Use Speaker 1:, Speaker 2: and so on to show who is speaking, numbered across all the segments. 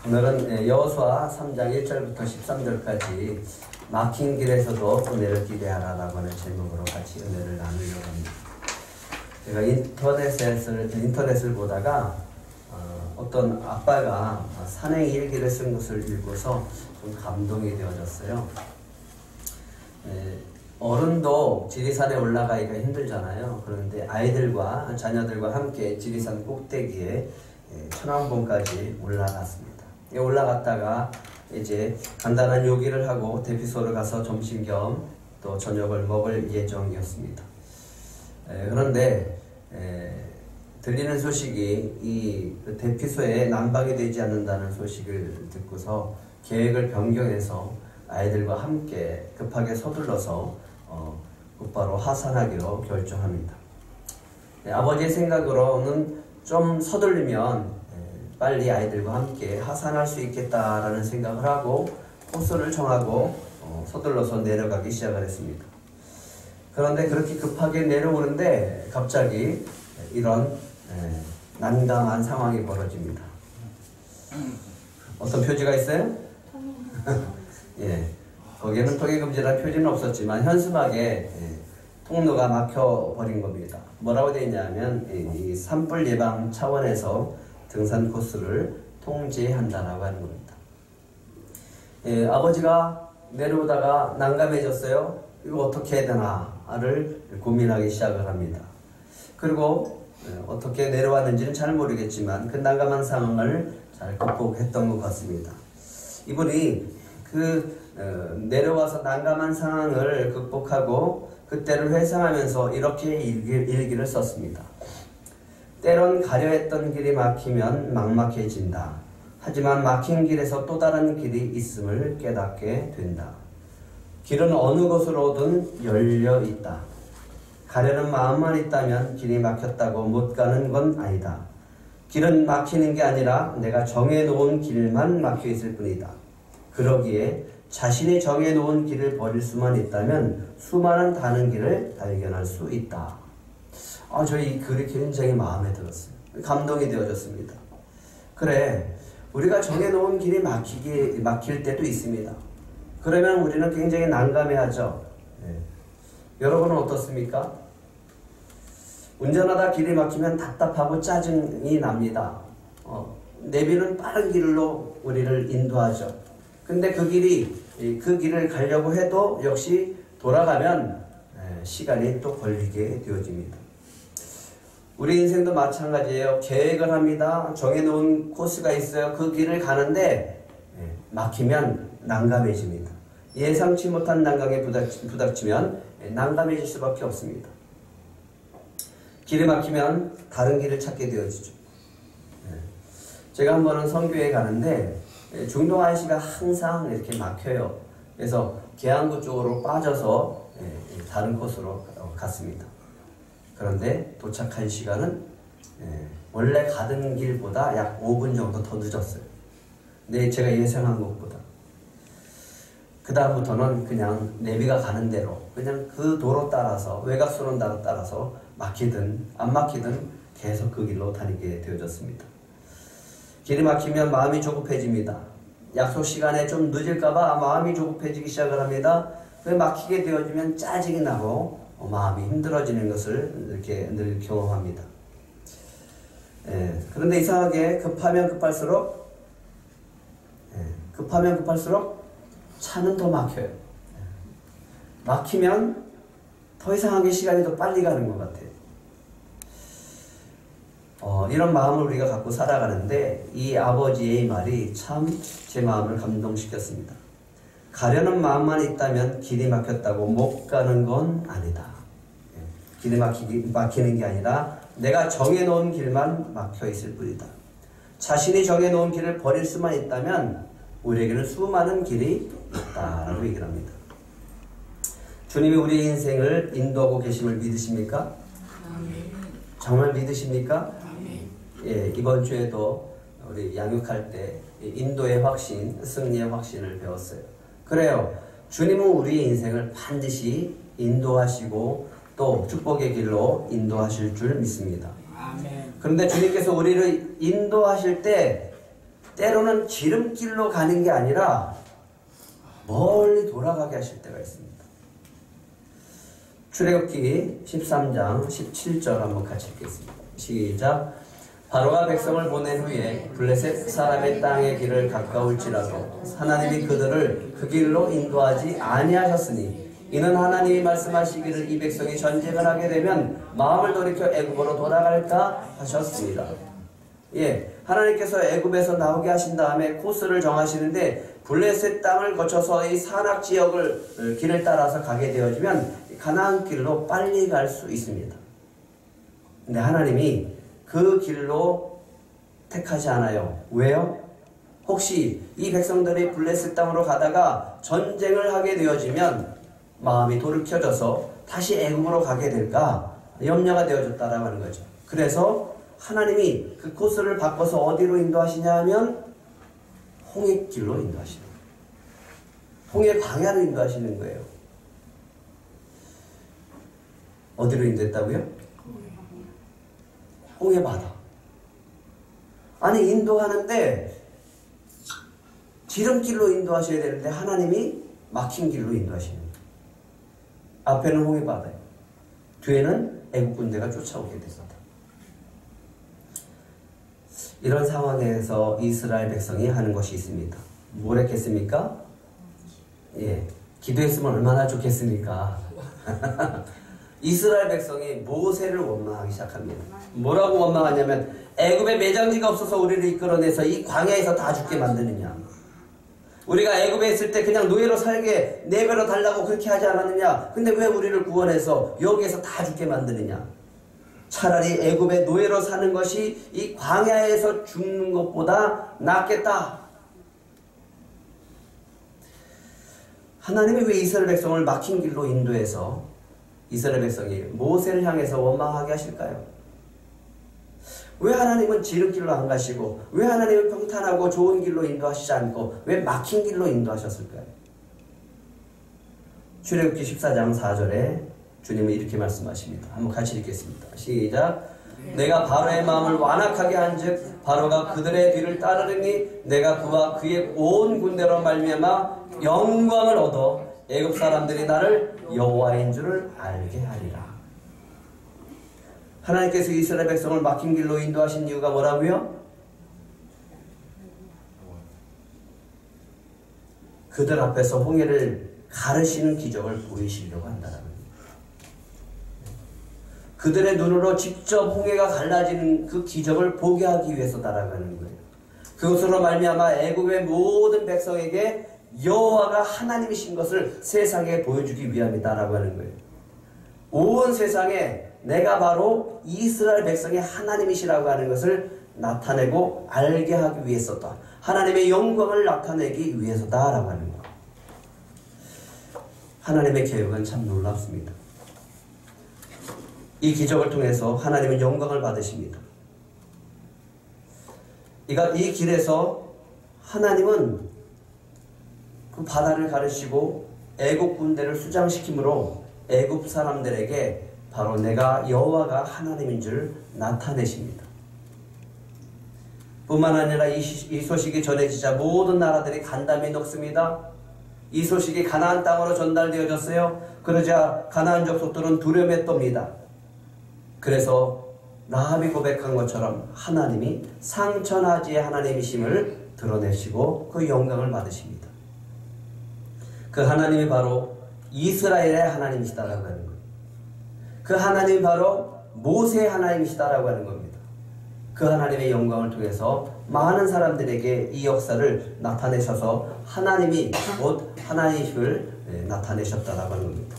Speaker 1: 오늘은 여호수아 3장 1절부터 13절까지 막힌 길에서도 은혜를 기대하라라고 하는 제목으로 같이 은혜를 나누려고 합니다. 제가 인터넷을 보다가 어떤 아빠가 산행 일기를 쓴 것을 읽고서 좀 감동이 되어졌어요. 어른도 지리산에 올라가기가 힘들잖아요. 그런데 아이들과 자녀들과 함께 지리산 꼭대기에 천왕봉까지 올라갔습니다. 올라갔다가 이제 간단한 요기를 하고 대피소를 가서 점심 겸 또 저녁을 먹을 예정이었습니다. 그런데 들리는 소식이 이 대피소에 난방이 되지 않는다는 소식을 듣고서 계획을 변경해서 아이들과 함께 급하게 서둘러서 곧바로 하산하기로 결정합니다. 아버지의 생각으로는 좀 서둘리면 빨리 아이들과 함께 하산할 수 있겠다라는 생각을 하고 코스를 정하고 서둘러서 내려가기 시작을 했습니다. 그런데 그렇게 급하게 내려오는데 갑자기 이런 난감한 상황이 벌어집니다. 어떤 표지가 있어요? 예, 거기에는 통행금지라는 표지는 없었지만 현수막에 통로가 막혀버린 겁니다. 뭐라고 되어 있냐면 이 산불 예방 차원에서 등산 코스를 통제한다라고 하는 겁니다. 아버지가 내려오다가 난감해졌어요. 이거 어떻게 해야 되나를 고민하기 시작을 합니다. 그리고 어떻게 내려왔는지는 잘 모르겠지만 그 난감한 상황을 잘 극복했던 것 같습니다. 이분이 내려와서 난감한 상황을 극복하고 그때를 회상하면서 이렇게 일기를 썼습니다. 때론 가려 했던 길이 막히면 막막해진다. 하지만 막힌 길에서 또 다른 길이 있음을 깨닫게 된다. 길은 어느 곳으로든 열려 있다. 가려는 마음만 있다면 길이 막혔다고 못 가는 건 아니다. 길은 막히는 게 아니라 내가 정해놓은 길만 막혀 있을 뿐이다. 그러기에 자신이 정해놓은 길을 버릴 수만 있다면 수많은 다른 길을 발견할 수 있다. 저희 이 글이 굉장히 마음에 들었어요. 감동이 되어졌습니다. 그래, 우리가 정해놓은 길이 막힐 때도 있습니다. 그러면 우리는 굉장히 난감해하죠. 여러분은 어떻습니까? 운전하다 길이 막히면 답답하고 짜증이 납니다. 내비는 빠른 길로 우리를 인도하죠. 근데 그 길을 가려고 해도 역시 돌아가면 시간이 또 걸리게 되어집니다. 우리 인생도 마찬가지예요. 계획을 합니다. 정해놓은 코스가 있어요. 그 길을 가는데 막히면 난감해집니다. 예상치 못한 난강에 부닥치면 난감해질 수밖에 없습니다. 길이 막히면 다른 길을 찾게 되어지죠. 제가 한 번은 선교에 가는데 중동 IC가 항상 이렇게 막혀요. 그래서 계양구 쪽으로 빠져서 다른 코스로 갔습니다. 그런데 도착한 시간은 원래 가던 길보다 약 5분 정도 더 늦었어요. 근데 제가 예상한 것보다. 그 다음부터는 그냥 내비가 가는 대로 그냥 그 도로 따라서 외곽순환 도로 따라서 막히든 안 막히든 계속 그 길로 다니게 되어졌습니다. 길이 막히면 마음이 조급해집니다. 약속 시간에 좀 늦을까봐 마음이 조급해지기 시작을 합니다. 그 막히게 되어지면 짜증이 나고 마음이 힘들어지는 것을 이렇게 늘 경험합니다. 그런데 이상하게 급하면 급할수록 차는 더 막혀요. 막히면 더 이상하게 시간이 더 빨리 가는 것 같아요. 이런 마음을 우리가 갖고 살아가는데 이 아버지의 말이 참 제 마음을 감동시켰습니다. 가려는 마음만 있다면 길이 막혔다고 못 가는 건 아니다. 길이 막히는 게 아니라 내가 정해놓은 길만 막혀있을 뿐이다. 자신이 정해놓은 길을 버릴 수만 있다면 우리에게는 수많은 길이 있다라고 얘기를 합니다. 주님이 우리 인생을 인도하고 계심을 믿으십니까? 정말 믿으십니까? 이번 주에도 우리 양육할 때 인도의 확신, 승리의 확신을 배웠어요. 그래요. 주님은 우리 인생을 반드시 인도하시고 또 축복의 길로 인도하실 줄 믿습니다. 그런데 주님께서 우리를 인도하실 때 때로는 지름길로 가는 게 아니라 멀리 돌아가게 하실 때가 있습니다. 출애굽기 13장 17절 한번 같이 읽겠습니다. 시작. 바로가 백성을 보낸 후에 블레셋 사람의 땅의 길을 가까울지라도 하나님이 그들을 그 길로 인도하지 아니하셨으니 이는 하나님이 말씀하시기를 이 백성이 전쟁을 하게 되면 마음을 돌이켜 애굽으로 돌아갈까 하셨습니다. 예, 하나님께서 애굽에서 나오게 하신 다음에 코스를 정하시는데 블레셋 땅을 거쳐서 이 산악 지역을 길을 따라서 가게 되어지면 가나안 길로 빨리 갈 수 있습니다. 근데 하나님이 그 길로 택하지 않아요. 왜요? 혹시 이 백성들이 블레셋 땅으로 가다가 전쟁을 하게 되어지면 마음이 돌이켜져서 다시 애굽으로 가게 될까 염려가 되어졌다라고 하는 거죠. 그래서 하나님이 그 코스를 바꿔서 어디로 인도하시냐 하면 홍해길로 인도하시는 거예요. 홍해 광야로 인도하시는 거예요. 어디로 인도했다고요? 홍해 바다. 아니 인도하는데 지름길로 인도하셔야 되는데 하나님이 막힌 길로 인도하시는 거예요. 앞에는 홍해 바다예요. 뒤에는 애국 군대가 쫓아오게 됐었다. 이런 상황에서 이스라엘 백성이 하는 것이 있습니다. 뭘 했겠습니까? 예, 기도했으면 얼마나 좋겠습니까? 이스라엘 백성이 모세를 원망하기 시작합니다. 뭐라고 원망하냐면 애굽에 매장지가 없어서 우리를 이끌어내서 이 광야에서 다 죽게 만드느냐. 우리가 애굽에 있을 때 그냥 노예로 살게 내버려 달라고 그렇게 하지 않았느냐. 근데 왜 우리를 구원해서 여기에서 다 죽게 만드느냐. 차라리 애굽의 노예로 사는 것이 이 광야에서 죽는 것보다 낫겠다. 하나님이 왜 이스라엘 백성을 막힌 길로 인도해서 이스라엘 백성이 모세를 향해서 원망하게 하실까요? 왜 하나님은 지름길로 안 가시고 왜 하나님은 평탄하고 좋은 길로 인도하시지 않고 왜 막힌 길로 인도하셨을까요? 출애굽기 14장 4절에 주님은 이렇게 말씀하십니다. 한번 같이 읽겠습니다. 시작. 내가 바로의 마음을 완악하게 한즉 바로가 그들의 뒤를 따르니 내가 그와 그의 온 군대로 말미암아 영광을 얻어 애굽 사람들이 나를 여호와인 줄을 알게 하리라. 하나님께서 이스라엘 백성을 막힌 길로 인도하신 이유가 뭐라고요? 그들 앞에서 홍해를 가르시는 기적을 보이시려고 한다는 거예요. 그들의 눈으로 직접 홍해가 갈라지는 그 기적을 보게 하기 위해서 따라가는 거예요. 그것으로 말미암아 애굽의 모든 백성에게 여호와가 하나님이신 것을 세상에 보여주기 위함이다라고 하는 거예요. 온 세상에 내가 바로 이스라엘 백성의 하나님이시라고 하는 것을 나타내고 알게 하기 위해서다. 하나님의 영광을 나타내기 위해서다라고 하는 거예요. 하나님의 계획은 참 놀랍습니다. 이 기적을 통해서 하나님은 영광을 받으십니다. 이 길에서 하나님은 그 바다를 가르시고 애굽 군대를 수장시키므로 애굽 사람들에게 바로 내가 여호와가 하나님인 줄 나타내십니다. 뿐만 아니라 이 소식이 전해지자 모든 나라들이 간담이 녹습니다. 이 소식이 가나안 땅으로 전달되어졌어요. 그러자 가나안 족속들은 두려움에 떱니다. 그래서 라합이 고백한 것처럼 하나님이 상천하지의 하나님이심을 드러내시고 그 영광을 받으십니다. 그 하나님이 바로 이스라엘의 하나님이시다라고 하는 거예요. 그 하나님이 바로 모세의 하나님이시다라고 하는 겁니다. 그 하나님의 영광을 통해서 많은 사람들에게 이 역사를 나타내셔서 하나님이 곧 하나님이심을 나타내셨다라고 하는 겁니다.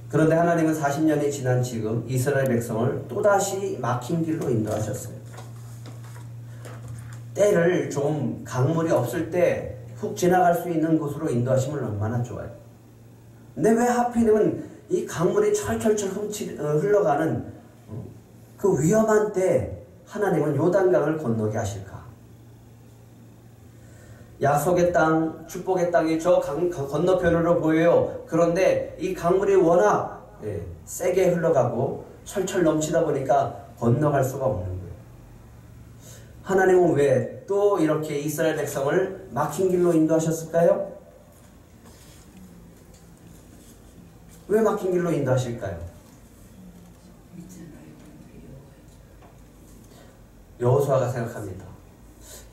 Speaker 1: 그런데 하나님은 40년이 지난 지금 이스라엘 백성을 또다시 막힌 길로 인도하셨어요. 때를 좀 강물이 없을 때 훅 지나갈 수 있는 곳으로 인도하시면 얼마나 좋아요. 근데 왜 하필이면 이 강물이 철철철 흘러가는 그 위험한 때 하나님은 요단강을 건너게 하실까? 약속의 땅, 축복의 땅이 저 건너편으로 보여요. 그런데 이 강물이 워낙 세게 흘러가고 철철 넘치다 보니까 건너갈 수가 없는 거예요. 하나님은 왜 또 이렇게 이스라엘 백성을 막힌 길로 인도하셨을까요? 왜 막힌 길로 인도하실까요? 여호수아가 생각합니다.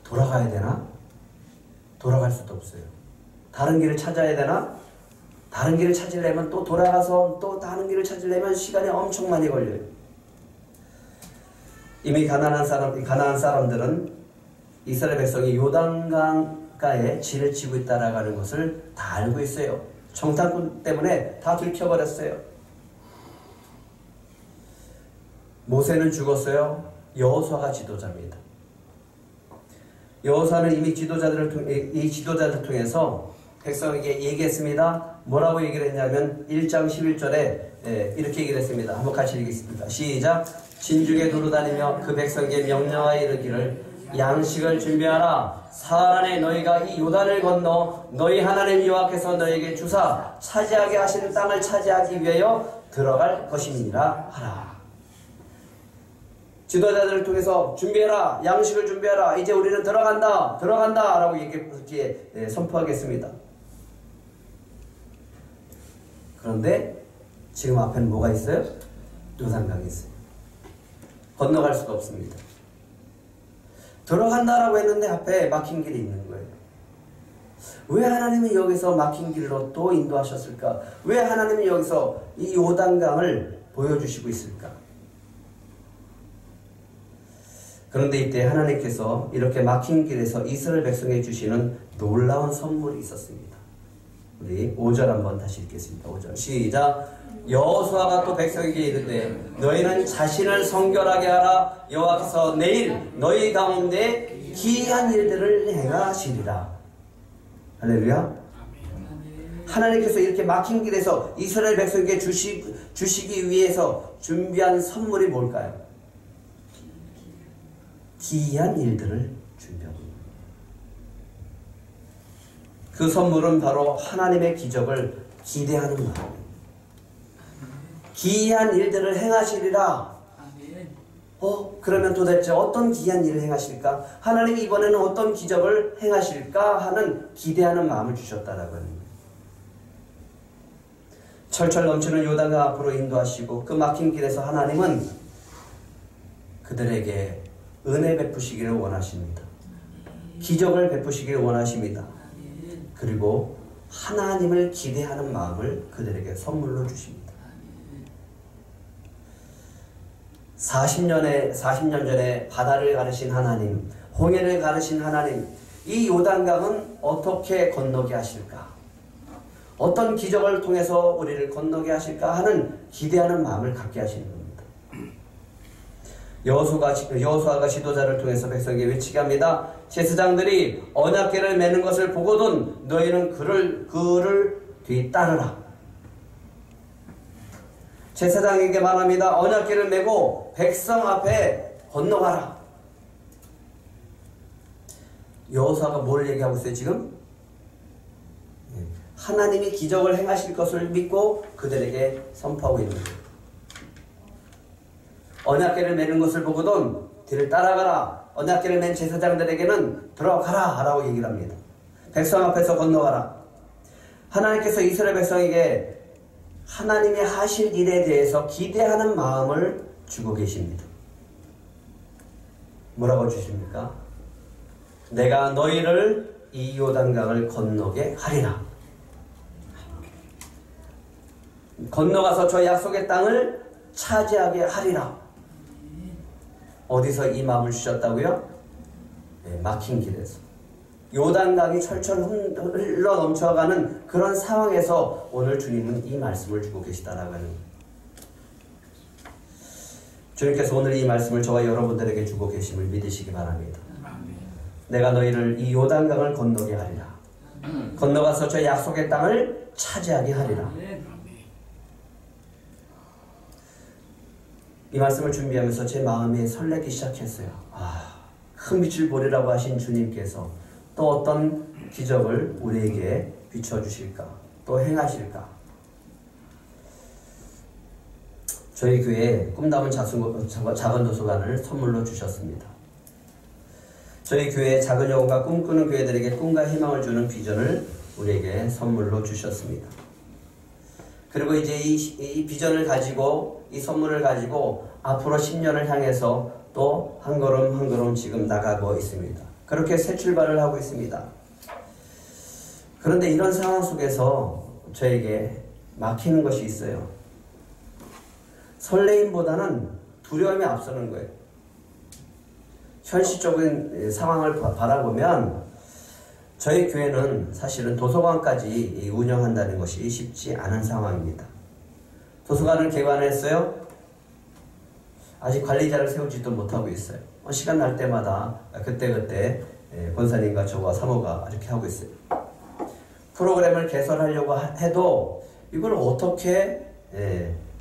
Speaker 1: 돌아가야 되나? 돌아갈 수도 없어요. 다른 길을 찾아야 되나? 다른 길을 찾으려면 또 돌아가서 또 다른 길을 찾으려면 시간이 엄청 많이 걸려요. 이미 가나안 사람들은 이스라엘 백성이 요단강가에 진을 치고 있다라는 것을 다 알고 있어요. 정탐꾼 때문에 다 들켜버렸어요. 모세는 죽었어요. 여호수아가 지도자입니다. 여호수아는 이미 이 지도자들을 통해서 백성에게 얘기했습니다. 뭐라고 얘기를 했냐면 1장 11절에 이렇게 얘기를 했습니다. 한번 같이 읽겠습니다. 시작. 진중에 두루다니며 그 백성에게 명령하여 이르기를 양식을 준비하라. 사흘 안에 너희가 이 요단을 건너 너희 하나님 여호와께서 너희에게 주사 차지하게 하시는 땅을 차지하기 위하여 들어갈 것임이니라 하라. 지도자들을 통해서 준비해라. 양식을 준비해라. 이제 우리는 들어간다 라고 이렇게 선포하겠습니다. 그런데 지금 앞에는 뭐가 있어요? 요단강이 있어요. 건너갈 수가 없습니다. 들어간다라고 했는데 앞에 막힌 길이 있는 거예요. 왜 하나님이 여기서 막힌 길로 또 인도하셨을까? 왜 하나님이 여기서 이 요단강을 보여주시고 있을까? 그런데 이때 하나님께서 이렇게 막힌 길에서 이스라엘 백성에 주시는 놀라운 선물이 있었습니다. 우리 5절 한번 다시 읽겠습니다. 5절 시작. 여호수아가 또 백성에게 이르되 너희는 자신을 성결하게 하라. 여호와께서 내일 너희 가운데 기이한 일들을 행하시리라. 할렐루야. 하나님께서 이렇게 막힌 길에서 이스라엘 백성에게 주시기 위해서 준비한 선물이 뭘까요? 기이한 일들을 준비하고 있는 거예요. 그 선물은 바로 하나님의 기적을 기대하는 마음입니다. 기이한 일들을 행하시리라. 그러면 도대체 어떤 기이한 일을 행하실까? 하나님이 이번에는 어떤 기적을 행하실까 하는 기대하는 마음을 주셨다라고 합니다. 철철 넘치는 요단강 앞으로 인도하시고 그 막힌 길에서 하나님은 그들에게 은혜 베푸시기를 원하십니다. 기적을 베푸시기를 원하십니다. 그리고 하나님을 기대하는 마음을 그들에게 선물로 주십니다. 40년 전에 바다를 가르신 하나님, 홍해를 가르신 하나님, 이 요단강은 어떻게 건너게 하실까? 어떤 기적을 통해서 우리를 건너게 하실까 하는 기대하는 마음을 갖게 하시는 겁니다. 여호수아가 지도자를 통해서 백성에게 외치게 합니다. 제사장들이 언약궤를 매는 것을 보거든 너희는 그를 뒤따르라. 제사장에게 말합니다. 언약궤를 메고 백성 앞에 건너가라. 여호수아가 뭘 얘기하고 있어요 지금? 하나님이 기적을 행하실 것을 믿고 그들에게 선포하고 있는 거예요. 언약궤를 매는 것을 보고든 뒤를 따라가라. 언약궤를 맨 제사장들에게는 들어가라 라고 얘기를 합니다. 백성 앞에서 건너가라. 하나님께서 이스라엘 백성에게 하나님이 하실 일에 대해서 기대하는 마음을 주고 계십니다. 뭐라고 주십니까? 내가 너희를 이 요단강을 건너게 하리라. 건너가서 저 약속의 땅을 차지하게 하리라. 어디서 이 마음을 주셨다고요? 네, 막힌 길에서. 요단강이 철철 흘러 넘쳐가는 그런 상황에서 오늘 주님은 이 말씀을 주고 계시다라고 하는 거예요. 주님께서 오늘 이 말씀을 저와 여러분들에게 주고 계심을 믿으시기 바랍니다. 내가 너희를 이 요단강을 건너게 하리라. 건너가서 저 약속의 땅을 차지하게 하리라. 이 말씀을 준비하면서 제 마음이 설레기 시작했어요. 큰 빛을 보리라고 하신 주님께서 또 어떤 기적을 우리에게 비춰주실까? 또 행하실까? 저희 교회에 꿈 담은 작은 도서관을 선물로 주셨습니다. 저희 교회의 작은 영혼과 꿈꾸는 교회들에게 꿈과 희망을 주는 비전을 우리에게 선물로 주셨습니다. 그리고 이제 이 비전을 가지고, 이 선물을 가지고 앞으로 10년을 향해서 또 한 걸음 한 걸음 지금 나가고 있습니다. 그렇게 새 출발을 하고 있습니다. 그런데 이런 상황 속에서 저에게 막히는 것이 있어요. 설레임보다는 두려움이 앞서는 거예요. 현실적인 상황을 바라보면 저희 교회는 사실은 도서관까지 운영한다는 것이 쉽지 않은 상황입니다. 도서관을 개관했어요. 아직 관리자를 세우지도 못하고 있어요. 시간 날 때마다 그때그때 권사님과 저와 사모가 이렇게 하고 있어요. 프로그램을 개설하려고 해도 이걸 어떻게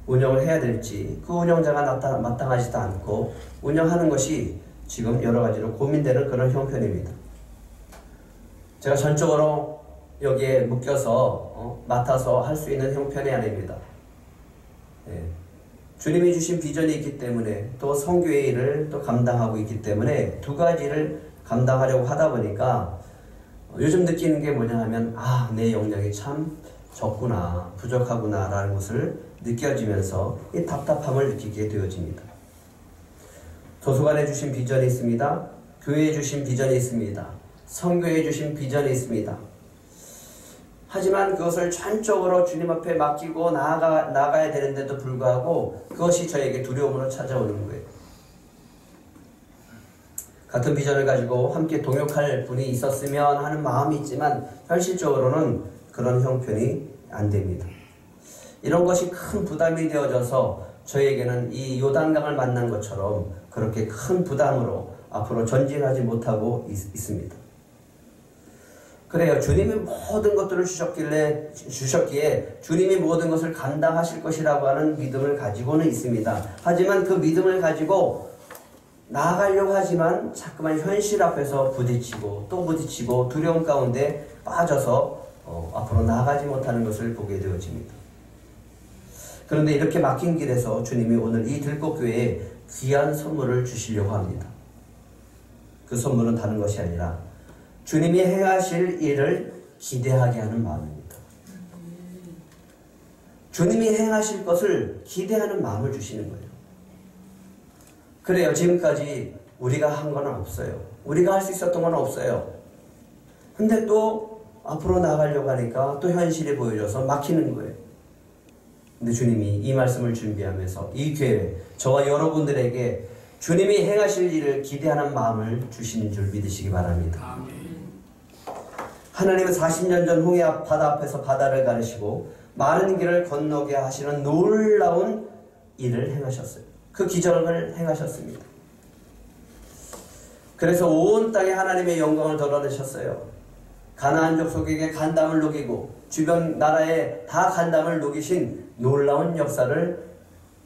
Speaker 1: 운영을 해야 될지 그 운영자가 마땅하지도 않고 운영하는 것이 지금 여러 가지로 고민되는 그런 형편입니다. 제가 전적으로 여기에 묶여서 맡아서 할 수 있는 형편이 아닙니다. 주님이 주신 비전이 있기 때문에 또 선교의 일을 또 감당하고 있기 때문에 두 가지를 감당하려고 하다 보니까 요즘 느끼는 게 뭐냐 하면 내 역량이 참 적구나, 부족하구나 라는 것을 느껴지면서 이 답답함을 느끼게 되어집니다. 도서관에 주신 비전이 있습니다. 교회에 주신 비전이 있습니다. 선교에 주신 비전이 있습니다. 하지만 그것을 전적으로 주님 앞에 맡기고 나아가야 되는데도 불구하고 그것이 저에게 두려움으로 찾아오는 거예요. 같은 비전을 가지고 함께 동역할 분이 있었으면 하는 마음이 있지만 현실적으로는 그런 형편이 안 됩니다. 이런 것이 큰 부담이 되어져서 저에게는 이 요단강을 만난 것처럼 그렇게 큰 부담으로 앞으로 전진하지 못하고 있습니다. 그래요. 주님이 모든 것들을 주셨기에 주님이 모든 것을 감당하실 것이라고 하는 믿음을 가지고는 있습니다. 하지만 그 믿음을 가지고 나아가려고 하지만 자꾸만 현실 앞에서 부딪히고 또 부딪히고 두려움 가운데 빠져서 앞으로 나아가지 못하는 것을 보게 되어집니다. 그런데 이렇게 막힌 길에서 주님이 오늘 이 들꽃교회에 귀한 선물을 주시려고 합니다. 그 선물은 다른 것이 아니라 주님이 행하실 일을 기대하게 하는 마음입니다. 주님이 행하실 것을 기대하는 마음을 주시는 거예요. 그래요. 지금까지 우리가 한 건 없어요. 우리가 할 수 있었던 건 없어요. 근데 또 앞으로 나가려고 하니까 또 현실이 보여져서 막히는 거예요. 근데 주님이 이 말씀을 준비하면서 이 교회, 저와 여러분들에게 주님이 행하실 일을 기대하는 마음을 주시는 줄 믿으시기 바랍니다. 하나님은 40년 전 홍해 바다 앞에서 바다를 가르시고 마른 길을 건너게 하시는 놀라운 일을 행하셨어요. 그 기적을 행하셨습니다. 그래서 온 땅에 하나님의 영광을 드러내셨어요. 가나안 족속에게 간담을 녹이고 주변 나라에 다 간담을 녹이신 놀라운 역사를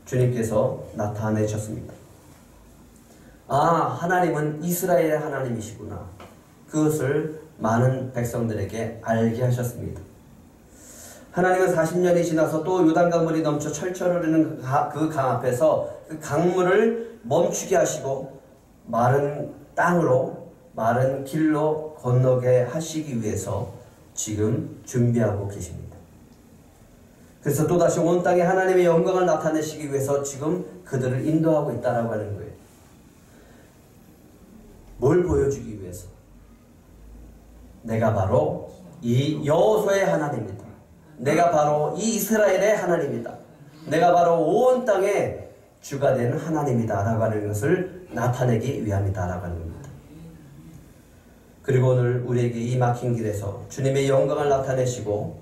Speaker 1: 주님께서 나타내셨습니다. 하나님은 이스라엘의 하나님이시구나. 그것을 많은 백성들에게 알게 하셨습니다. 하나님은 40년이 지나서 또 요단강물이 넘쳐 철철 흐르는 그 강 앞에서 그 강물을 멈추게 하시고 마른 땅으로, 마른 길로 건너게 하시기 위해서 지금 준비하고 계십니다. 그래서 또다시 온 땅에 하나님의 영광을 나타내시기 위해서 지금 그들을 인도하고 있다라고 하는 거예요. 뭘 보여주기 위해서? 내가 바로 이 여호수아의 하나님이다. 내가 바로 이 이스라엘의 하나님이다. 내가 바로 온 땅에 주가 되는 하나님이다 라고 하는 것을 나타내기 위함이다 라고 하는 겁니다. 그리고 오늘 우리에게 이 막힌 길에서 주님의 영광을 나타내시고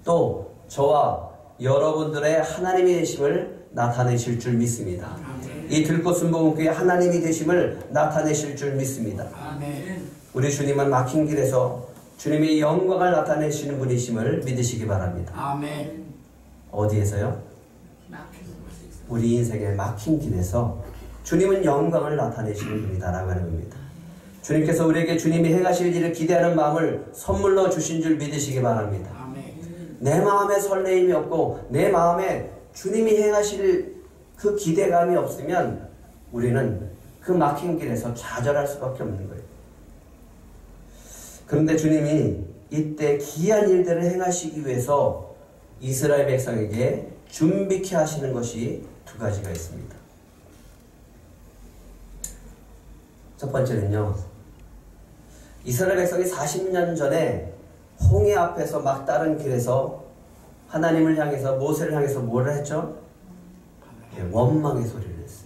Speaker 1: 또 저와 여러분들의 하나님이 되심을 나타내실 줄 믿습니다. 이 들꽃 순복음교회 하나님이 되심을 나타내실 줄 믿습니다. 우리 주님은 막힌 길에서 주님의 영광을 나타내시는 분이심을 믿으시기 바랍니다.
Speaker 2: 아멘.
Speaker 1: 어디에서요? 우리 인생의 막힌 길에서 주님은 영광을 나타내시는 분이다라고 하는 겁니다. 주님께서 우리에게 주님이 행하실 일을 기대하는 마음을 선물로 주신 줄 믿으시기 바랍니다.
Speaker 2: 아멘.
Speaker 1: 내 마음에 설레임이 없고 내 마음에 주님이 행하실 그 기대감이 없으면 우리는 그 막힌 길에서 좌절할 수밖에 없는 거예요. 그런데 주님이 이때 기이한 일들을 행하시기 위해서 이스라엘 백성에게 준비케 하시는 것이 두 가지가 있습니다. 첫 번째는요, 이스라엘 백성이 40년 전에 홍해 앞에서 막다른 길에서 하나님을 향해서, 모세를 향해서 뭐를 했죠? 원망의 소리를 했어요.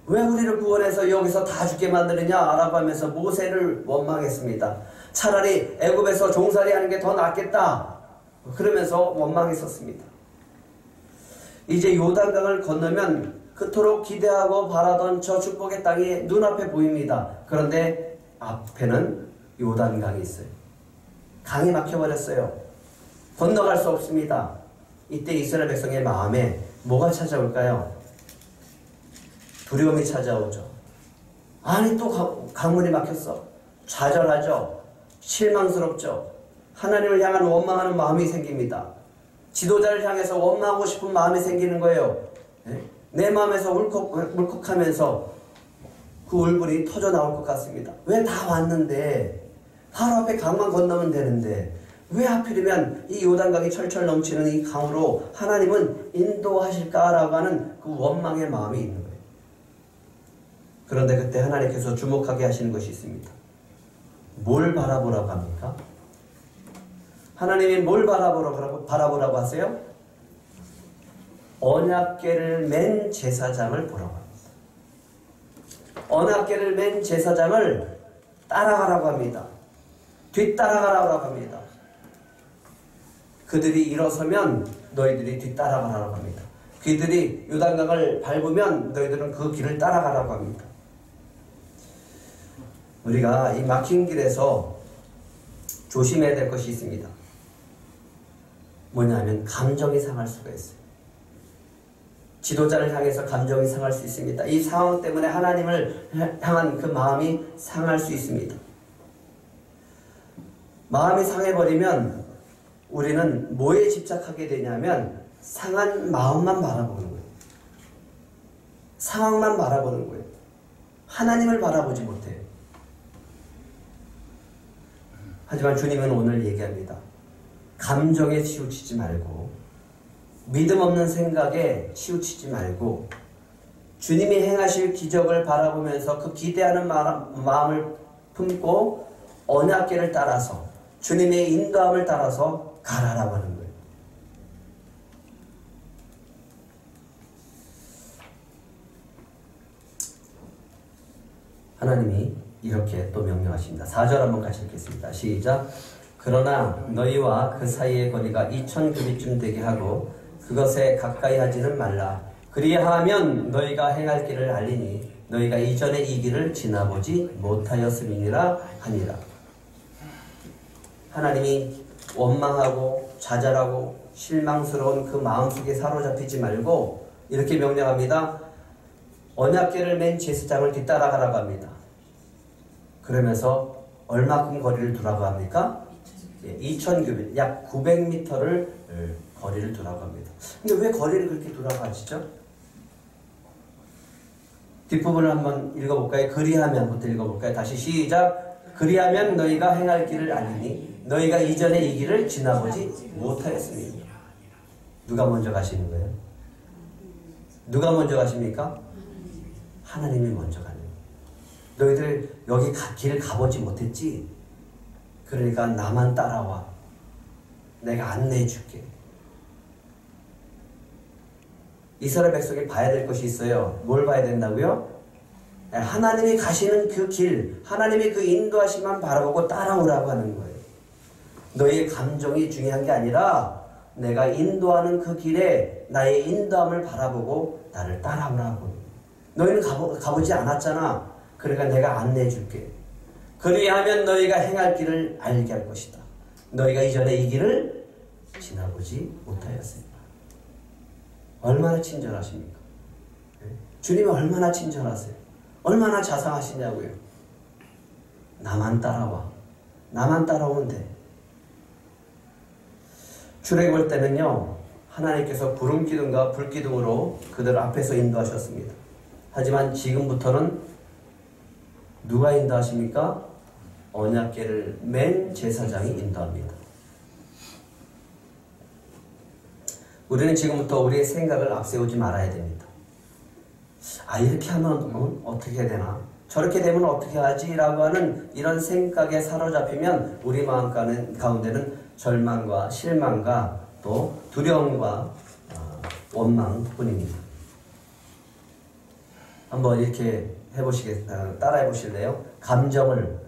Speaker 1: 왜 우리를 구원해서 여기서 다 죽게 만드느냐 라고 하면서 모세를 원망했습니다. 차라리 애굽에서 종살이 하는 게 더 낫겠다 그러면서 원망했었습니다. 이제 요단강을 건너면 그토록 기대하고 바라던 저 축복의 땅이 눈앞에 보입니다. 그런데 앞에는 요단강이 있어요. 강이 막혀버렸어요. 건너갈 수 없습니다. 이때 이스라엘 백성의 마음에 뭐가 찾아올까요? 두려움이 찾아오죠. 아니 또 강물이 막혔어. 좌절하죠. 실망스럽죠. 하나님을 향한 원망하는 마음이 생깁니다. 지도자를 향해서 원망하고 싶은 마음이 생기는 거예요. 내 마음에서 울컥하면서 그 울분이 터져 나올 것 같습니다. 왜 다 왔는데, 바로 앞에 강만 건너면 되는데 왜 하필이면 이 요단강이 철철 넘치는 이 강으로 하나님은 인도하실까라고 하는 그 원망의 마음이 있는 거예요. 그런데 그때 하나님께서 주목하게 하시는 것이 있습니다. 뭘 바라보라고 합니까? 하나님이 뭘 바라보라고 하세요? 언약궤를 맨 제사장을 보라고 합니다. 언약궤를 맨 제사장을 따라가라고 합니다. 뒤따라가라고 합니다. 그들이 일어서면 너희들이 뒤따라가라고 합니다. 그들이 요단강을 밟으면 너희들은 그 길을 따라가라고 합니다. 우리가 이 막힌 길에서 조심해야 될 것이 있습니다. 뭐냐면 감정이 상할 수가 있어요. 지도자를 향해서 감정이 상할 수 있습니다. 이 상황 때문에 하나님을 향한 그 마음이 상할 수 있습니다. 마음이 상해버리면 우리는 뭐에 집착하게 되냐면 상한 마음만 바라보는 거예요. 상황만 바라보는 거예요. 하나님을 바라보지 못해요. 하지만 주님은 오늘 얘기합니다. 감정에 치우치지 말고, 믿음 없는 생각에 치우치지 말고, 주님이 행하실 기적을 바라보면서 그 기대하는 마음을 품고 언약궤를 따라서, 주님의 인도함을 따라서 가라라고 하는 거예요. 하나님이 이렇게 또 명령하십니다. 4절 한번 같이 읽겠습니다. 시작. 그러나 너희와 그 사이의 거리가 2000규빗쯤 되게 하고 그것에 가까이 하지는 말라. 그리하면 너희가 행할 길을 알리니 너희가 이전에 이 길을 지나보지 못하였음이니라 하니라. 하나님이 원망하고 좌절하고 실망스러운 그 마음속에 사로잡히지 말고 이렇게 명령합니다. 언약궤를 맨 제사장을 뒤따라가라고 합니다. 그러면서 얼마큼 거리를 두라고 합니까? 2000규빗, 약 900m를 거리를 두라고 합니다. 근데 왜 거리를 그렇게 두라고 하시죠? 뒷부분을 한번 읽어볼까요? 그리하면부터 읽어볼까요? 다시 시작. 그리하면 너희가 행할 길을 알리니 너희가 이전에 이 길을 지나보지 못하였으니. 누가 먼저 가시는 거예요? 누가 먼저 가십니까? 하나님이 먼저 가는 거예요. 너희들 여기 길 가보지 못했지? 그러니까 나만 따라와. 내가 안내해 줄게. 이스라엘 백성이 봐야 될 것이 있어요. 뭘 봐야 된다고요? 하나님이 가시는 그 길, 하나님이 그 인도하심만 바라보고 따라오라고 하는 거예요. 너희의 감정이 중요한 게 아니라 내가 인도하는 그 길에 나의 인도함을 바라보고 나를 따라오라고. 너희는 가보지 않았잖아. 그러니까 내가 안내해 줄게. 그리하면 너희가 행할 길을 알게 할 것이다. 너희가 이전에 이 길을 지나보지 못하였습니다. 얼마나 친절하십니까? 주님이 얼마나 친절하세요? 얼마나 자상하시냐고요. 나만 따라와. 나만 따라오면 돼. 출애굽할 때는요, 하나님께서 구름기둥과 불기둥으로 그들 앞에서 인도하셨습니다. 하지만 지금부터는 누가 인도하십니까? 언약궤를 맨 제사장이 인도합니다. 우리는 지금부터 우리의 생각을 앞세우지 말아야 됩니다. 이렇게 하면 어떻게 해야 되나? 저렇게 되면 어떻게 하지? 라고 하는 이런 생각에 사로잡히면 우리 마음 가운데는 절망과 실망과 또 두려움과 원망뿐입니다. 한번 이렇게 따라해 보실래요? 감정을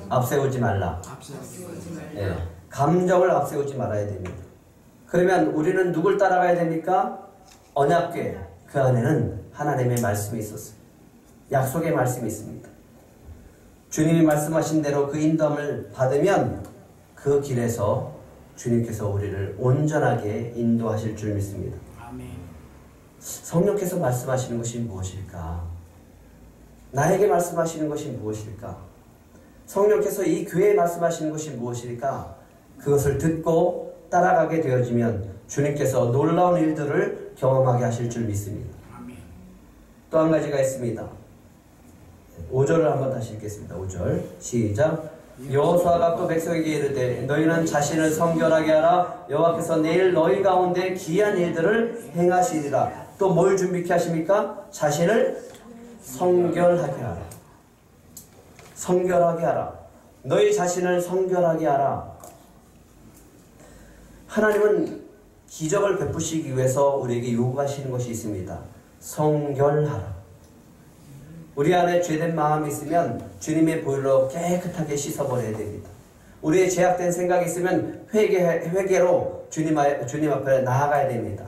Speaker 1: 앞세우지 말라. 네, 감정을 앞세우지 말아야 됩니다. 그러면 우리는 누굴 따라가야 됩니까? 언약궤. 그 안에는 하나님의 말씀이 있었어요. 약속의 말씀이 있습니다. 주님이 말씀하신 대로 그 인도함을 받으면 그 길에서 주님께서 우리를 온전하게 인도하실 줄 믿습니다.
Speaker 2: 아멘.
Speaker 1: 성령께서 말씀하시는 것이 무엇일까? 나에게 말씀하시는 것이 무엇일까? 성령께서 이 교회에 말씀하시는 것이 무엇일까? 그것을 듣고 따라가게 되어지면 주님께서 놀라운 일들을 경험하게 하실 줄 믿습니다.
Speaker 2: 아멘.
Speaker 1: 또 한 가지가 있습니다. 5절을 한번 다시 읽겠습니다. 5절 시작. 여호수아가 또 백성에게 이르되 너희는 자신을 성결하게 하라. 여호와께서 내일 너희 가운데 기이한 일들을 행하시리라. 또 뭘 준비케 하십니까? 자신을 성결하게 하라. 성결하게 하라. 너희 자신을 성결하게 하라. 하나님은 기적을 베푸시기 위해서 우리에게 요구하시는 것이 있습니다. 성결하라. 우리 안에 죄된 마음이 있으면 주님의 보혈로 깨끗하게 씻어버려야 됩니다. 우리의 죄악된 생각이 있으면 회개로 주님 앞에 나아가야 됩니다.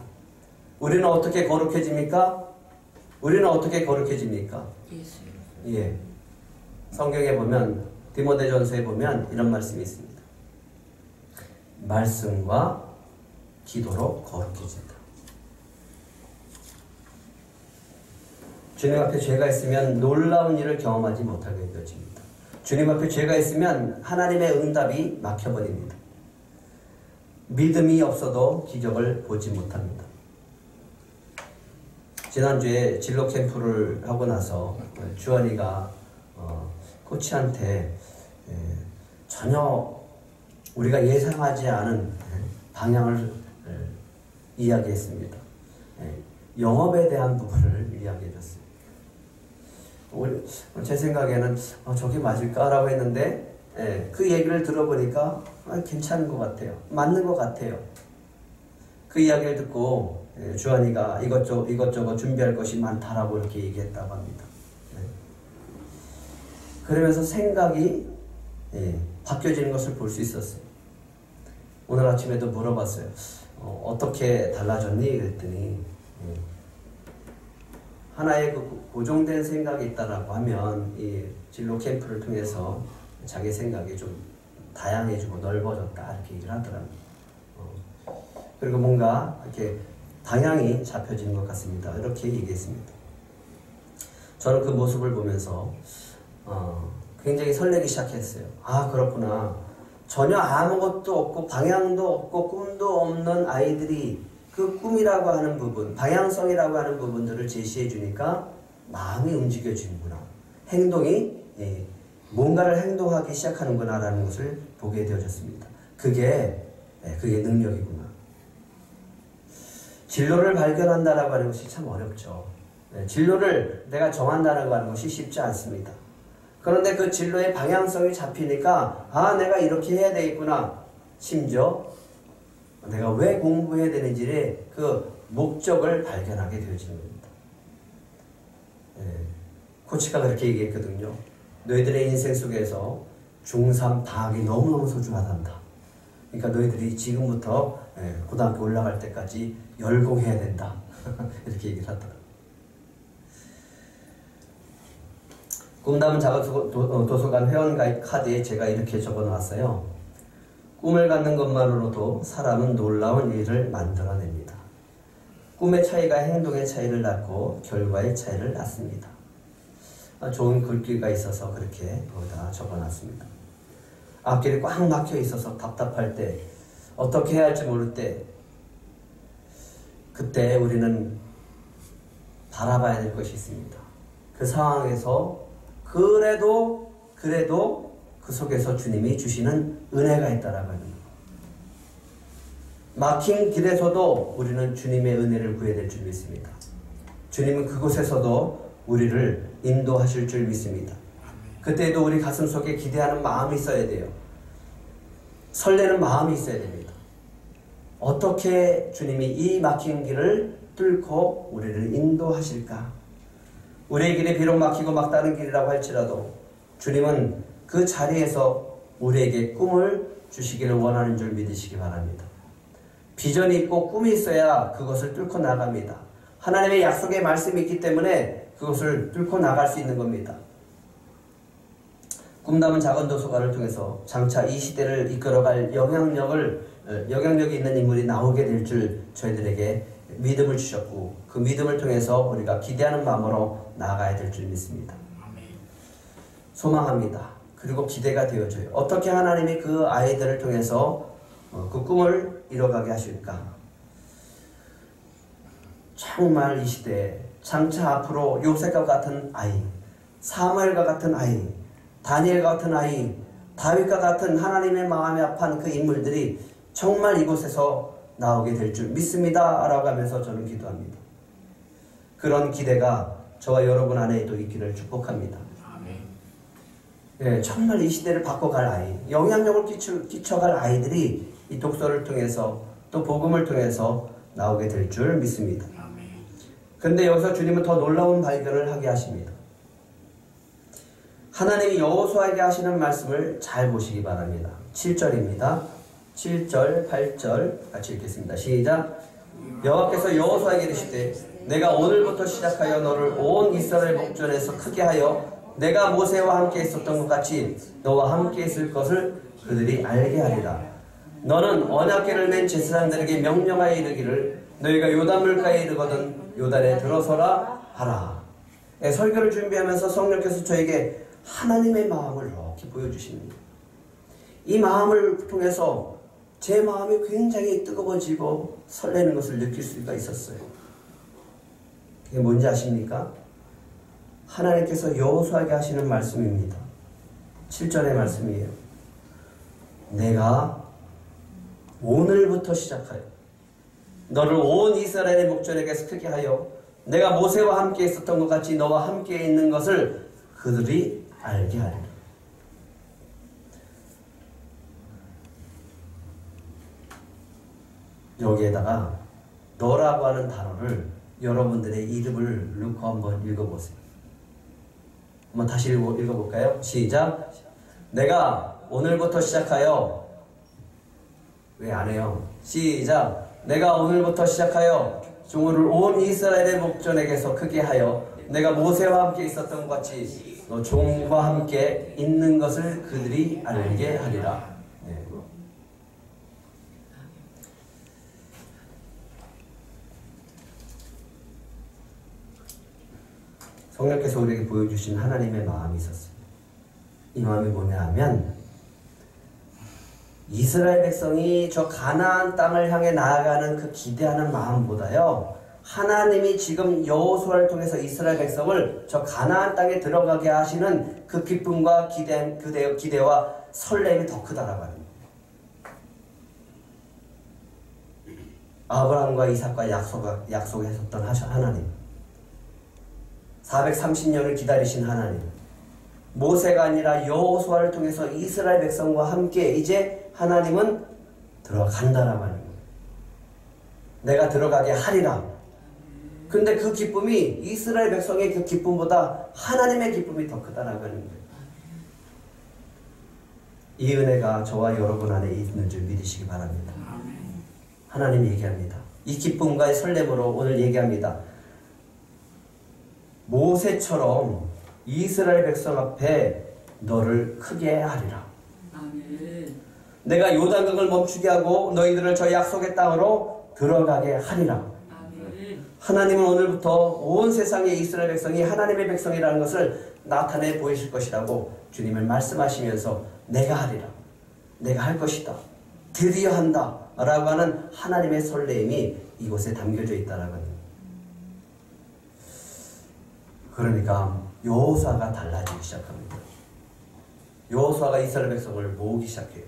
Speaker 1: 우리는 어떻게 거룩해집니까? 우리는 어떻게 거룩해집니까? 예. 성경에 보면 디모데전서에 보면 이런 말씀이 있습니다. 말씀과 기도로 거룩해진다. 주님 앞에 죄가 있으면 놀라운 일을 경험하지 못하게 되어집니다. 주님 앞에 죄가 있으면 하나님의 응답이 막혀버립니다. 믿음이 없어도 기적을 보지 못합니다. 지난주에 진로 캠프를 하고 나서 주원이가 코치한테 전혀 우리가 예상하지 않은 방향을 이야기했습니다. 영업에 대한 부분을 이야기해줬어요. 제 생각에는 저게 맞을까라고 했는데 그 얘기를 들어보니까 괜찮은 것 같아요. 맞는 것 같아요. 그 이야기를 듣고 주한이가 이것저것 준비할 것이 많다라고 이렇게 얘기했다고 합니다. 그러면서 생각이 바뀌어지는 것을 볼 수 있었어요. 오늘 아침에도 물어봤어요. 어떻게 달라졌니? 그랬더니 하나의 고정된 생각이 있다라고 하면 이 진로 캠프를 통해서 자기 생각이 좀 다양해지고 넓어졌다 이렇게 얘기를 하더라고요. 그리고 뭔가 이렇게 방향이 잡혀지는 것 같습니다. 이렇게 얘기했습니다. 저는 그 모습을 보면서 굉장히 설레기 시작했어요. 그렇구나. 전혀 아무것도 없고 방향도 없고 꿈도 없는 아이들이 그 꿈이라고 하는 부분, 방향성이라고 하는 부분들을 제시해 주니까 마음이 움직여지는구나. 행동이 뭔가를 행동하기 시작하는구나 라는 것을 보게 되어졌습니다. 그게 능력이구나. 진로를 발견한다라고 하는 것이 참 어렵죠. 진로를 내가 정한다라고 하는 것이 쉽지 않습니다. 그런데 그 진로의 방향성이 잡히니까 내가 이렇게 해야 되겠구나. 심지어 내가 왜 공부해야 되는지의 그 목적을 발견하게 되어지는 겁니다. 코치가 그렇게 얘기했거든요. 너희들의 인생 속에서 중3 방학이 너무너무 소중하단다. 그러니까 너희들이 지금부터 고등학교 올라갈 때까지 열공해야 된다. 이렇게 얘기를 하더라고요. 꿈담은 자가도서관 회원가입 카드에 제가 이렇게 적어놨어요. 꿈을 갖는 것만으로도 사람은 놀라운 일을 만들어냅니다. 꿈의 차이가 행동의 차이를 낳고 결과의 차이를 낳습니다. 좋은 글귀가 있어서 그렇게 거기다 적어놨습니다. 앞길이 꽉 막혀 있어서 답답할 때, 어떻게 해야 할지 모를 때, 그때 우리는 바라봐야 될 것이 있습니다. 그 상황에서 그래도 그 속에서 주님이 주시는 은혜가 있다라고 하는 거예요. 막힌 길에서도 우리는 주님의 은혜를 구해야 될 줄 믿습니다. 주님은 그곳에서도 우리를 인도하실 줄 믿습니다. 그때도 우리 가슴 속에 기대하는 마음이 있어야 돼요. 설레는 마음이 있어야 됩니다. 어떻게 주님이 이 막힌 길을 뚫고 우리를 인도하실까? 우리의 길이 비록 막히고 막다른 길이라고 할지라도 주님은 그 자리에서 우리에게 꿈을 주시기를 원하는 줄 믿으시기 바랍니다. 비전이 있고 꿈이 있어야 그것을 뚫고 나갑니다. 하나님의 약속의 말씀이 있기 때문에 그것을 뚫고 나갈 수 있는 겁니다. 꿈담은 작은 도서관을 통해서 장차 이 시대를 이끌어갈 영향력이 있는 인물이 나오게 될 줄 저희들에게 믿음을 주셨고, 그 믿음을 통해서 우리가 기대하는 마음으로 나아가야 될 줄 믿습니다. 소망합니다. 그리고 기대가 되어져요. 어떻게 하나님이 그 아이들을 통해서 그 꿈을 이뤄가게 하실까? 정말 이 시대에 장차 앞으로 요셉과 같은 아이, 사무엘과 같은 아이, 다니엘과 같은 아이, 다윗과 같은 하나님의 마음에 합한 그 인물들이 정말 이곳에서 나오게 될 줄 믿습니다 라고 하면서 저는 기도합니다. 그런 기대가 저와 여러분 안에도 있기를 축복합니다. 예, 정말 이 시대를 바꿔갈 아이, 영향력을 끼쳐갈 아이들이 이 독서를 통해서 또 복음을 통해서 나오게 될 줄 믿습니다. 그런데 여기서 주님은 더 놀라운 발견을 하게 하십니다. 하나님이 여호수아에게 하시는 말씀을 잘 보시기 바랍니다. 7절입니다. 7절, 8절 같이 읽겠습니다. 시작. 여호와께서 여호수아에게 이르시되 내가 오늘부터 시작하여 너를 온 이스라엘 목전에서 크게 하여 내가 모세와 함께 있었던 것 같이 너와 함께 있을 것을 그들이 알게 하리라. 너는 언약궤를 맨 제사장들에게 명령하여 이르기를 너희가 요단물가에 이르거든 요단에 들어서라 하라. 네, 설교를 준비하면서 성령께서 저에게 하나님의 마음을 이렇게 보여주십니다. 이 마음을 통해서 제 마음이 굉장히 뜨거워지고 설레는 것을 느낄 수가 있었어요. 그게 뭔지 아십니까? 하나님께서 여호수아에게 하시는 말씀입니다. 7절의 말씀이에요. 내가 오늘부터 시작하여 너를 온 이스라엘의 목전에게서 크게 하여 내가 모세와 함께 있었던 것 같이 너와 함께 있는 것을 그들이 알게 하리라. 여기에다가 너라고 하는 단어를 여러분들의 이름을 넣고 한번 읽어보세요. 한번 다시 읽어볼까요? 시작. 내가 오늘부터 시작하여, 왜 안 해요? 시작. 내가 오늘부터 시작하여 종을 온 이스라엘의 목전에게서 크게 하여 내가 모세와 함께 있었던 것 같이 너 종과 함께 있는 것을 그들이 알게 하리라. 네. 성령께서 우리에게 보여주신 하나님의 마음이 있었어요. 이 마음이 뭐냐 하면 이스라엘 백성이 저 가나안 땅을 향해 나아가는 그 기대하는 마음보다요, 하나님이 지금 여호수아를 통해서 이스라엘 백성을 저 가나안 땅에 들어가게 하시는 그 기쁨과 기대와 설렘이 더 크다라고 합니다. 아브라함과 이삭과 약속했었던 하나님, 430년을 기다리신 하나님, 모세가 아니라 여호수아를 통해서 이스라엘 백성과 함께 이제 하나님은 들어간다라고 하는 거예요. 내가 들어가게 하리라. 근데 그 기쁨이 이스라엘 백성의 그 기쁨보다 하나님의 기쁨이 더 크다라고 하는 거예요. 이 은혜가 저와 여러분 안에 있는 줄 믿으시기 바랍니다. 하나님이 얘기합니다. 이 기쁨과의 설렘으로 오늘 얘기합니다. 모세처럼 이스라엘 백성 앞에 너를 크게 하리라. 아멘. 내가 요단강을 멈추게 하고 너희들을 저 약속의 땅으로 들어가게 하리라. 아멘. 하나님은 오늘부터 온 세상의 이스라엘 백성이 하나님의 백성이라는 것을 나타내 보이실 것이라고 주님을 말씀하시면서 내가 하리라. 내가 할 것이다. 드디어 한다. 라고 하는 하나님의 설레임이 이곳에 담겨져 있다라고 합니다. 그러니까 여호수아가 달라지기 시작합니다. 여호수아가 이스라엘 백성을 모으기 시작해요.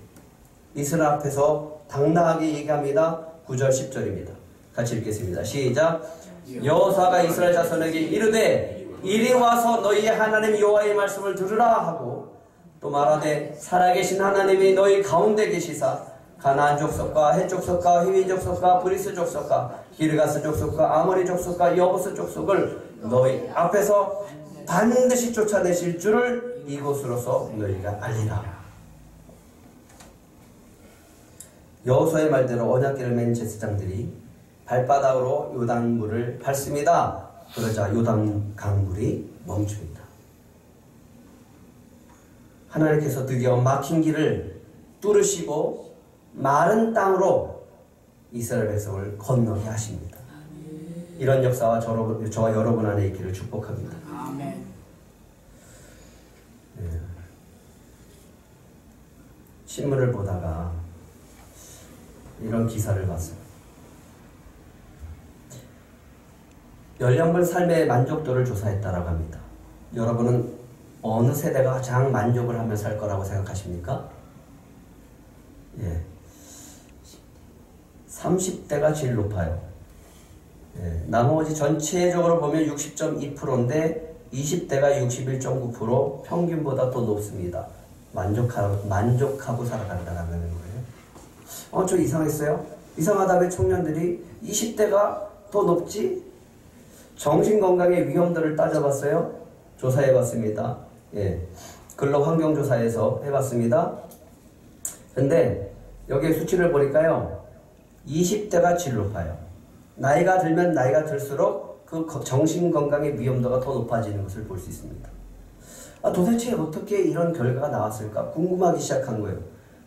Speaker 1: 이스라엘 앞에서 당당하게 얘기합니다. 9절 10절입니다. 같이 읽겠습니다. 시작. 여호수아가 이스라엘 자손에게 이르되 이리 와서 너희의 하나님 여호와의 말씀을 들으라 하고 또 말하되 살아계신 하나님이 너희 가운데 계시사 가나안 족속과 헷 족속과 히위 족속과 브리스 족속과 기르가스 족속과 아모리 족속과 여부스 족속을 너희 앞에서 반드시 쫓아내실 줄을 이곳으로서 너희가 알리라. 여호수아의 말대로 언약궤를 맨 제사장들이 발바닥으로 요단물을 밟습니다. 그러자 요단 강물이 멈춥니다. 하나님께서 드디어 막힌 길을 뚫으시고 마른 땅으로 이스라엘 백성을 건너게 하십니다. 이런 역사와 저와 여러분 안에 있기를 축복합니다.
Speaker 2: 아멘.
Speaker 1: 신문을 보다가 이런 기사를 봤어요. 연령별 삶의 만족도를 조사했다라고 합니다. 여러분은 어느 세대가 가장 만족을 하며 살 거라고 생각하십니까? 예. 30대가 제일 높아요. 예. 나머지 전체적으로 보면 60.2%인데 20대가 61.9%, 평균보다 더 높습니다. 만족하고 살아간다는 거예요. 좀 이상했어요? 이상하다며 청년들이 20대가 더 높지? 정신건강의 위험도를 따져봤어요. 조사해봤습니다. 예. 근로환경조사에서 해봤습니다. 근데 여기 수치를 보니까요, 20대가 제일 높아요. 나이가 들면 나이가 들수록 그 정신건강의 위험도가 더 높아지는 것을 볼 수 있습니다. 도대체 어떻게 이런 결과가 나왔을까 궁금하기 시작한 거예요.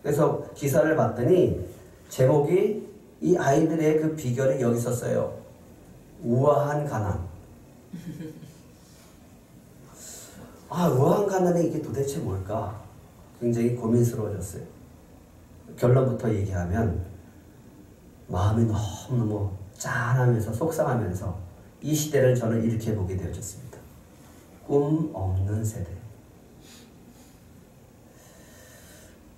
Speaker 1: 그래서 기사를 봤더니 제목이 이 아이들의 그 비결이 여기 있었어요. 우아한 가난. 우아한 가난이 이게 도대체 뭘까? 굉장히 고민스러워졌어요. 결론부터 얘기하면 마음이 너무너무 짠하면서 속상하면서 이 시대를 저는 이렇게 보게 되어졌습니다. 꿈 없는 세대.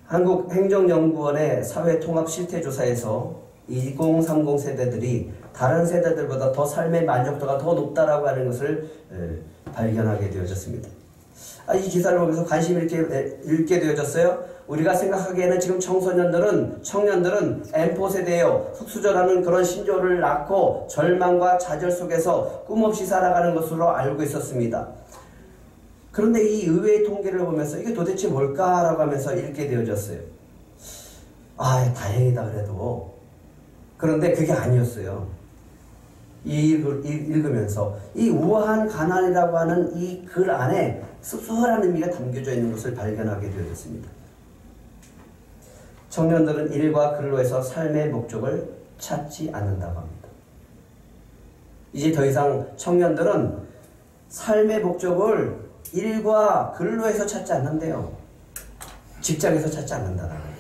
Speaker 1: 한국행정연구원의 사회통합실태조사에서 2030 세대들이 다른 세대들보다 더 삶의 만족도가 더 높다라고 하는 것을 발견하게 되어졌습니다. 이 기사를 보면서 관심 있게 읽게 되어졌어요. 우리가 생각하기에는 지금 청년들은 M4 세대예요. 흑수저라는 그런 신조를 낳고 절망과 좌절 속에서 꿈없이 살아가는 것으로 알고 있었습니다. 그런데 이 의외의 통계를 보면서 이게 도대체 뭘까라고 하면서 읽게 되어졌어요. 다행이다 그래도. 그런데 그게 아니었어요. 읽으면서 이 우아한 가난이라고 하는 이 글 안에 씁쓸한 의미가 담겨져 있는 것을 발견하게 되었습니다. 청년들은 일과 근로에서 삶의 목적을 찾지 않는다고 합니다. 이제 더 이상 청년들은 삶의 목적을 일과 근로에서 찾지 않는데요. 직장에서 찾지 않는다는 거예요.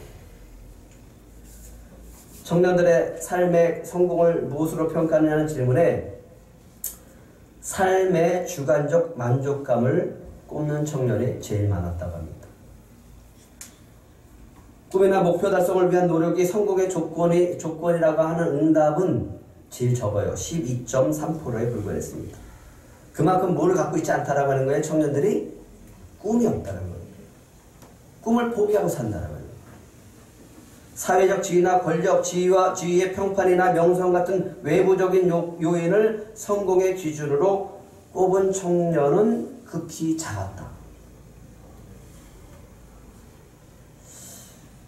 Speaker 1: 청년들의 삶의 성공을 무엇으로 평가하느냐는 질문에 삶의 주관적 만족감을 꼽는 청년이 제일 많았다고 합니다. 꿈이나 목표 달성을 위한 노력이 성공의 조건이라고 하는 응답은 제일 적어요. 12.3%에 불과했습니다. 그만큼 뭐를 갖고 있지 않다라고 하는 거예요. 청년들이 꿈이 없다는 거예요. 꿈을 포기하고 산다는 거예요. 사회적 지위나 권력, 지위의 평판이나 명성 같은 외부적인 요인을 성공의 기준으로 꼽은 청년은 극히 작았다.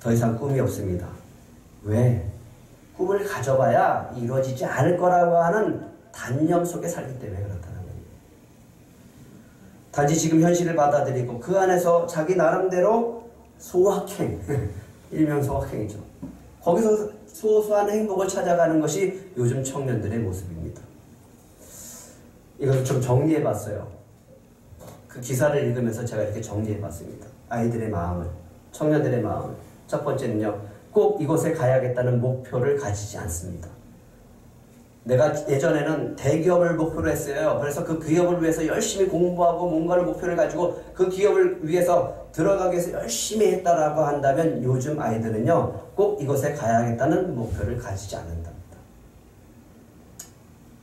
Speaker 1: 더 이상 꿈이 없습니다. 왜? 꿈을 가져봐야 이루어지지 않을 거라고 하는 단념 속에 살기 때문에 그렇다는 거예요. 단지 지금 현실을 받아들이고 그 안에서 자기 나름대로 소확행, 일명 소확행이죠. 거기서 소소한 행복을 찾아가는 것이 요즘 청년들의 모습입니다. 이걸 좀 정리해봤어요. 그 기사를 읽으면서 제가 이렇게 정리해봤습니다. 아이들의 마음을, 청년들의 마음을. 첫 번째는요, 꼭 이곳에 가야겠다는 목표를 가지지 않습니다. 내가 예전에는 대기업을 목표로 했어요. 그래서 그 기업을 위해서 열심히 공부하고 뭔가를 목표를 가지고 그 기업을 위해서 들어가기 위해서 열심히 했다라고 한다면 요즘 아이들은요, 꼭 이곳에 가야겠다는 목표를 가지지 않는답니다.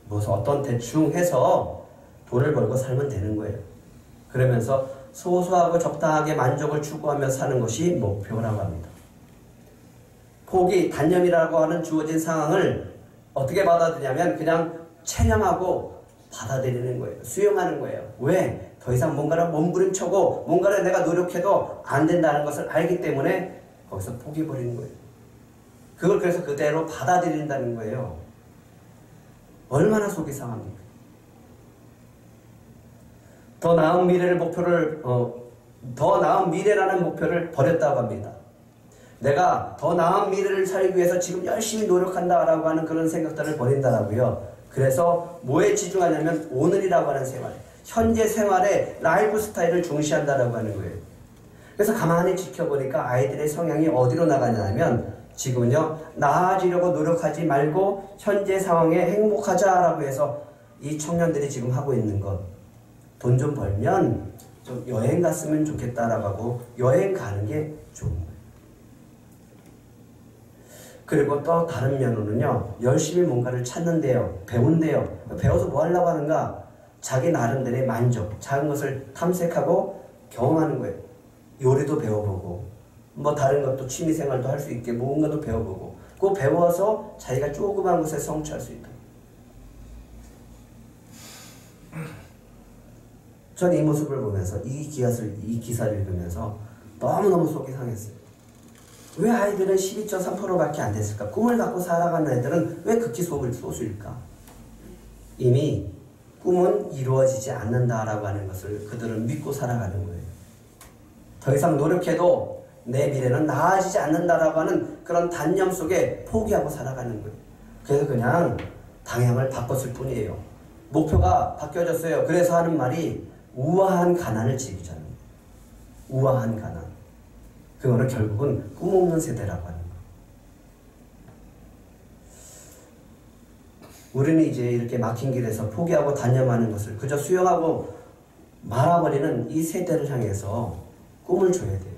Speaker 1: 무슨 어떤 대충 해서 돈을 벌고 살면 되는 거예요. 그러면서 소소하고 적당하게 만족을 추구하며 사는 것이 목표라고 합니다. 포기, 단념이라고 하는 주어진 상황을 어떻게 받아들이냐면 그냥 체념하고 받아들이는 거예요. 수용하는 거예요. 왜? 더 이상 뭔가를 몸부림쳐고 뭔가를 내가 노력해도 안 된다는 것을 알기 때문에 거기서 포기해버리는 거예요. 그걸 그래서 그대로 받아들인다는 거예요. 얼마나 속이 상합니까? 더 나은 미래를 목표를 더 나은 미래라는 목표를 버렸다고 합니다. 내가 더 나은 미래를 살기 위해서 지금 열심히 노력한다라고 하는 그런 생각들을 버린다라고요. 그래서 뭐에 지중하냐면 오늘이라고 하는 생활, 현재 생활의 라이프 스타일을 중시한다라고 하는 거예요. 그래서 가만히 지켜보니까 아이들의 성향이 어디로 나가냐면 지금은요, 나아지려고 노력하지 말고 현재 상황에 행복하자라고 해서 이 청년들이 지금 하고 있는 것, 돈 좀 벌면 좀 여행 갔으면 좋겠다라고 하고 여행 가는 게 좋은 거예요. 그리고 또 다른 면으로는요, 열심히 뭔가를 찾는데요, 배운대요. 배워서 뭐 하려고 하는가? 자기 나름대로의 만족, 작은 것을 탐색하고 경험하는 거예요. 요리도 배워보고 뭐 다른 것도 취미생활도 할 수 있게 뭔가도 배워보고, 그거 배워서 자기가 조그만 곳에 성취할 수 있다. 전 이 모습을 보면서 이 기사를 읽으면서 너무너무 속이 상했어요. 왜 아이들은 12.3%밖에 안 됐을까? 꿈을 갖고 살아가는 애들은 왜 극히 속을 쏘수일까? 이미 꿈은 이루어지지 않는다라고 하는 것을 그들은 믿고 살아가는 거예요. 더 이상 노력해도 내 미래는 나아지지 않는다라고 하는 그런 단념 속에 포기하고 살아가는 거예요. 그래서 그냥 방향을 바꿨을 뿐이에요. 목표가 바뀌어졌어요. 그래서 하는 말이 우아한 가난을 즐기자는 거예요. 우아한 가난. 그거는 결국은 꿈 없는 세대라고 하는 거예요. 우리는 이제 이렇게 막힌 길에서 포기하고 단념하는 것을 그저 수용하고 말아버리는 이 세대를 향해서 꿈을 줘야 돼요.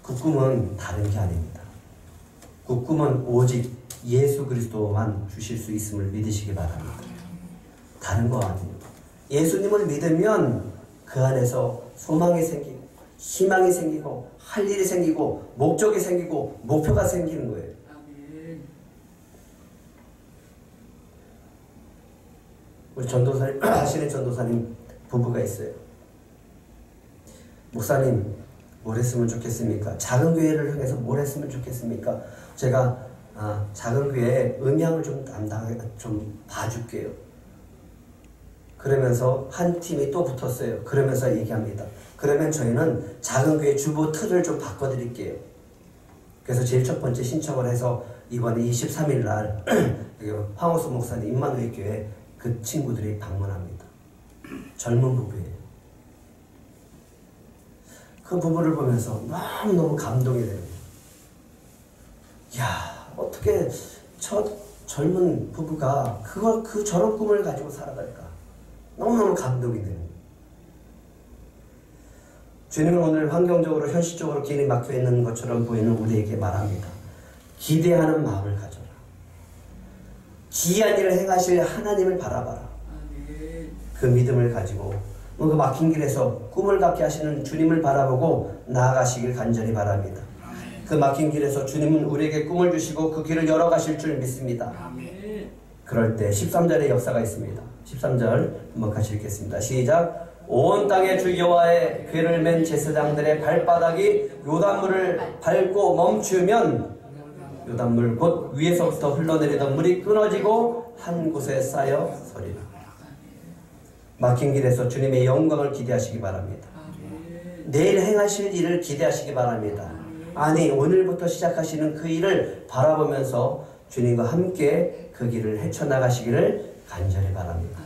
Speaker 1: 그 꿈은 다른 게 아닙니다. 그 꿈은 오직 예수 그리스도만 주실 수 있음을 믿으시기 바랍니다. 다른 거 아닙니다. 예수님을 믿으면 그 안에서 소망이 생기고 희망이 생기고 할 일이 생기고 목적이 생기고 목표가 생기는 거예요. 우리 전도사님, 하시는 전도사님 부부가 있어요. 목사님, 뭘 했으면 좋겠습니까? 작은 교회를 향해서 뭘 했으면 좋겠습니까? 제가 작은 교회에 음향을 좀 봐줄게요. 그러면서 한 팀이 또 붙었어요. 그러면서 얘기합니다. 그러면 저희는 작은 교회 주보 틀을 좀 바꿔드릴게요. 그래서 제일 첫 번째 신청을 해서 이번에 23일 날 황호수 목사님 임마누엘 교회 그 친구들이 방문합니다. 젊은 부부예요. 그 부부를 보면서 너무너무 감동이 돼요. 야, 어떻게 저 젊은 부부가 저런 꿈을 가지고 살아갈까? 너무너무 감동이 되는 거예요. 주님은 오늘 환경적으로 현실적으로 길이 막혀 있는 것처럼 보이는 우리에게 말합니다. 기대하는 마음을 가져라. 기이한 일을 행하실 하나님을 바라봐라. 그 믿음을 가지고 그 막힌 길에서 꿈을 갖게 하시는 주님을 바라보고 나아가시길 간절히 바랍니다. 그 막힌 길에서 주님은 우리에게 꿈을 주시고 그 길을 열어가실 줄 믿습니다. 그럴 때 13절의 역사가 있습니다. 13절 한번 같이 읽겠습니다. 시작. 온 땅의 주 여호와의 궤를 맨 제사장들의 발바닥이 요단물을 밟고 멈추면 요단물 곧 위에서부터 흘러내리던 물이 끊어지고 한 곳에 쌓여 서리라. 막힌 길에서 주님의 영광을 기대하시기 바랍니다. 내일 행하실 일을 기대하시기 바랍니다. 아니, 오늘부터 시작하시는 그 일을 바라보면서 주님과 함께 그 길을 헤쳐나가시기를 간절히 바랍니다.